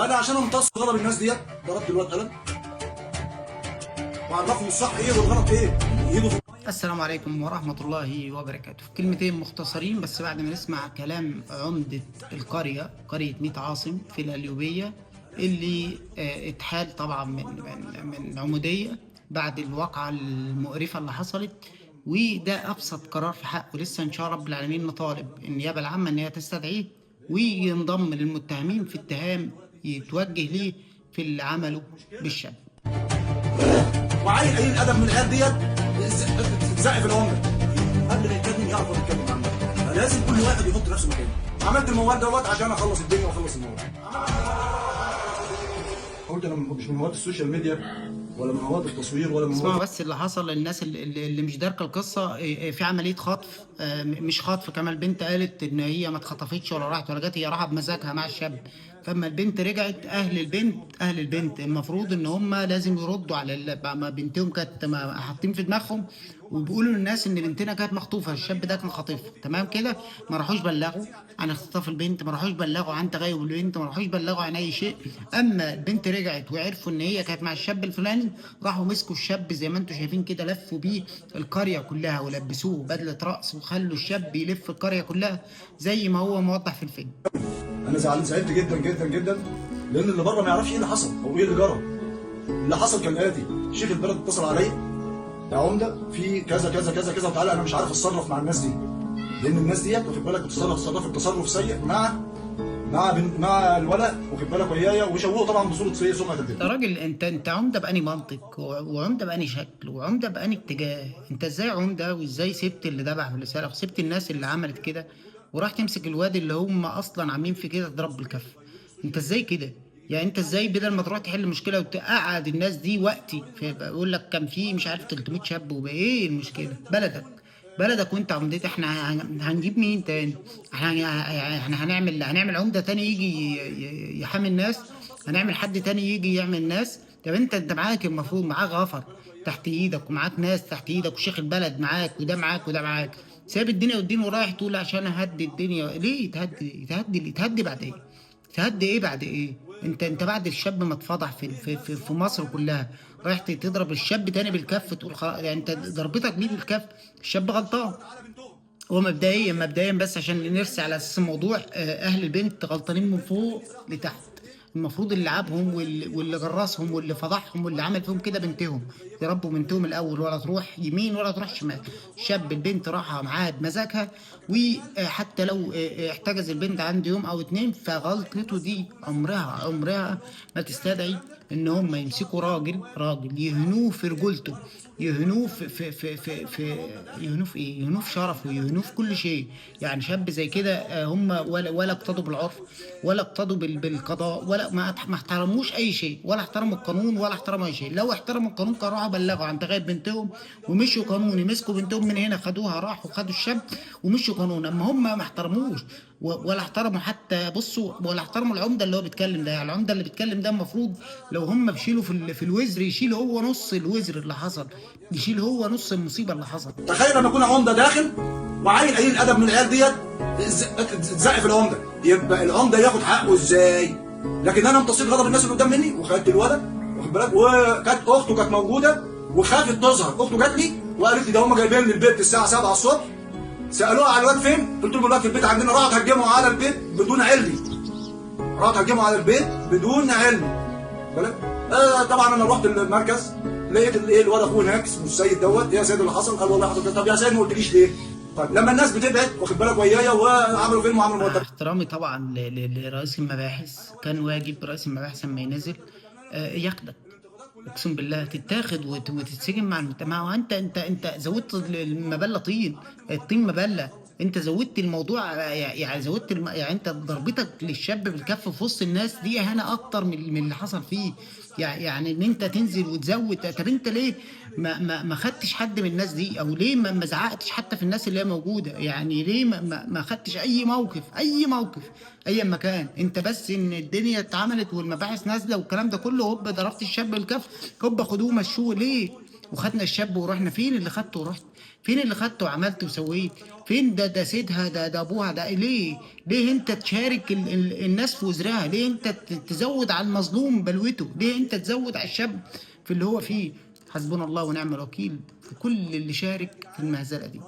انا عشان امتص غضب الناس ديت ضربت الواد قلم وعرفني الصح ايه والغلط ايه. ايده في السلام عليكم ورحمة الله وبركاته. في كلمتين مختصرين بس بعد ما نسمع كلام عمدة قرية ميت عاصم في القليوبية اللي اتحال طبعا من عمودية بعد الواقعة المقرفة اللي حصلت. وده أبسط قرار في حقه. لسه إن شاء رب العالمين نطالب النيابة العامة إن هي تستدعيه وينضم للمتهمين في اتهام يتوجه ليه في اللي عمله بالشاب. وعيل قليل الادب من العيال ديت اتزق في العمر قبل ما يتكلم يعرف يتكلم عنه. لازم كل واحد يحط نفسه مكانه. عملت الموال دوت عشان اخلص الدنيا واخلص الموال. قلت انا مش من مواد السوشيال ميديا ولا من مواد التصوير ولا من اسمعوا مواد. بس اللي حصل للناس اللي مش داركه القصه. في عمليه خطف، مش خطف كمان. البنت قالت ان هي ما اتخطفتش ولا راحت ولا جت، هي راحت بمزاجها مع الشاب. فاما البنت رجعت، اهل البنت المفروض ان هم لازم يردوا على ما بنتهم كانت حاطين في دماغهم، وبيقولوا للناس ان بنتنا كانت مخطوفه، الشاب ده كان خاطفها. تمام كده؟ ما راحوش بلغوا عن اختطاف البنت، ما راحوش بلغوا عن تغيب البنت، ما راحوش بلغوا عن اي شيء. اما البنت رجعت وعرفوا ان هي كانت مع الشاب الفلاني، راحوا مسكوا الشاب زي ما انتم شايفين كده، لفوا بيه القريه كلها ولبسوه بدله رقص وخلوا الشاب يلف القريه كلها زي ما هو موضح في الفيلم. انا زعلت جدا جدا جدا لان اللي بره ما يعرفش ايه اللي حصل او ايه اللي جرى. اللي حصل كان اتي شيخ البلد اتصل عليا، يا عمده في كذا كذا كذا كذا وتعالى انا مش عارف اتصرف مع الناس دي لان الناس ديت واخد بالك بتتصرف تصرف سيء مع الولد واخد بالك ويايا وشوهوا طبعا بصوره سمعه يا البنت. راجل، انت عمده بأني منطق وعمده بأني شكل وعمده بأني اتجاه؟ انت ازاي عمده وازاي سبت اللي ذبح واللي سرق وسبت الناس اللي عملت كده وراح تمسك الواد اللي هم اصلا عاملين في كده ضرب بالكف؟ انت ازاي كده؟ يعني انت ازاي بدل ما تروح تحل مشكله وتقعد الناس دي وقتي بقول لك كان في مش عارف 300 شاب ايه المشكله؟ بلدك وانت عمدتي. احنا هنجيب مين تاني؟ احنا هنعمل عمده تاني يجي يحامي الناس؟ هنعمل حد تاني يجي يعمل ناس؟ طب انت معاك، المفروض معاك غفر تحت ايدك ومعاك ناس تحت ايدك وشيخ البلد معاك وده معاك وده معاك. سايب الدنيا والدين ورايح تقول عشان اهدي الدنيا؟ ليه تهدي بعد ايه؟ تهدي ايه بعد ايه؟ انت بعد الشاب ما اتفضح في مصر كلها، رايح تضرب الشاب تاني بالكف تقول خلاص؟ يعني انت ضربتك ليه بالكف؟ الشاب غلطان. هو مبدئيا بس عشان نرسي على اساس الموضوع، اهل البنت غلطانين من فوق لتحت. المفروض اللي لعبهم واللي جرسهم واللي فضحهم واللي عمل فيهم كده بنتهم. يربوا بنتهم الاول، ولا تروح يمين ولا تروح شمال. شاب البنت راحة معاه بمزاجها، وحتى لو احتجز البنت عنده يوم او اتنين، فغلطته دي عمرها ما تستدعي ان هم يمسكوا راجل يهنوه في رجولته، يهنوه يهنوه في ايه؟ يهنوه في شرفه، يهنوه في كل شيء. يعني شاب زي كده، هم ولا اقتضوا بالعرف ولا اقتضوا بالقضاء ولا ما احترموش اي شيء، ولا احترموا القانون ولا احترموا اي شيء. لو احترموا القانون كانوا راحوا بلغوا عن تغيب بنتهم ومشوا قانوني، مسكوا بنتهم من هنا خدوها، راحوا خدوا الشاب ومشوا قانون. اما هم ما احترموش ولا احترموا حتى، بصوا، ولا احترموا العمده اللي هو بيتكلم ده. يعني العمده اللي بيتكلم ده المفروض لو هم بيشيلوا في الوزر، يشيل هو نص الوزر اللي حصل، يشيل هو نص المصيبه اللي حصل. تخيل لما يكون عمده داخل وعيل قليل الادب من العيال ديت اتزق في العمده، يبقى العمده ياخد حقه ازاي؟ لكن انا امتصيت غضب الناس اللي قدام مني وخدت الولد واخد بالك، وكانت اخته كانت موجوده وخافت تظهر. اخته جات لي وقالت لي ده هم جايبين لي البيت الساعه 7 الصبح. سالوها على الواد فين؟ قلت لهم الواد في البيت عندنا. راحوا هجموا على البيت بدون علمي، بالك؟ طبعا انا رحت المركز لقيت الواد اخوه هناك اسمه السيد دوت. يا سيد اللي حصل؟ قال والله حصل. طب يا سيد ما قلتليش ليه؟ طيب لما الناس بتبعد واخد بالك ويايا وعملوا فيلم وعملوا مرتب. احترامي طبعا لرئيس المباحث، كان واجب رئيس المباحث لما ينزل ياخدك، اقسم بالله تتاخد وتتسجن مع المجتمع. وانت زودت المبلة طين، الطين مبلة. انت زودت الموضوع، يعني زودت يعني انت ضربتك للشاب بالكف في وسط الناس دي اهانه اكتر من اللي حصل فيه. يعني ان انت تنزل وتزود. طب انت ليه ما خدتش حد من الناس دي؟ او ليه ما زعقتش حتى في الناس اللي هي موجوده؟ يعني ليه ما خدتش اي موقف اي مكان؟ انت بس ان الدنيا اتعملت والمباحث نازله والكلام ده كله، هوب ضربت الشاب بالكف، هوب خدوه مشوه. ليه؟ وخدنا الشاب ورحنا. فين اللي خدته ورحت؟ فين اللي خدته وعملت وسويت؟ فين ده سيدها، ده ابوها، ده ليه انت تشارك الناس في وزرها؟ ليه انت تزود على المظلوم بلوته؟ ليه انت تزود على الشاب في اللي هو فيه؟ حسبنا الله ونعم الوكيل في كل اللي شارك في المهزله دي.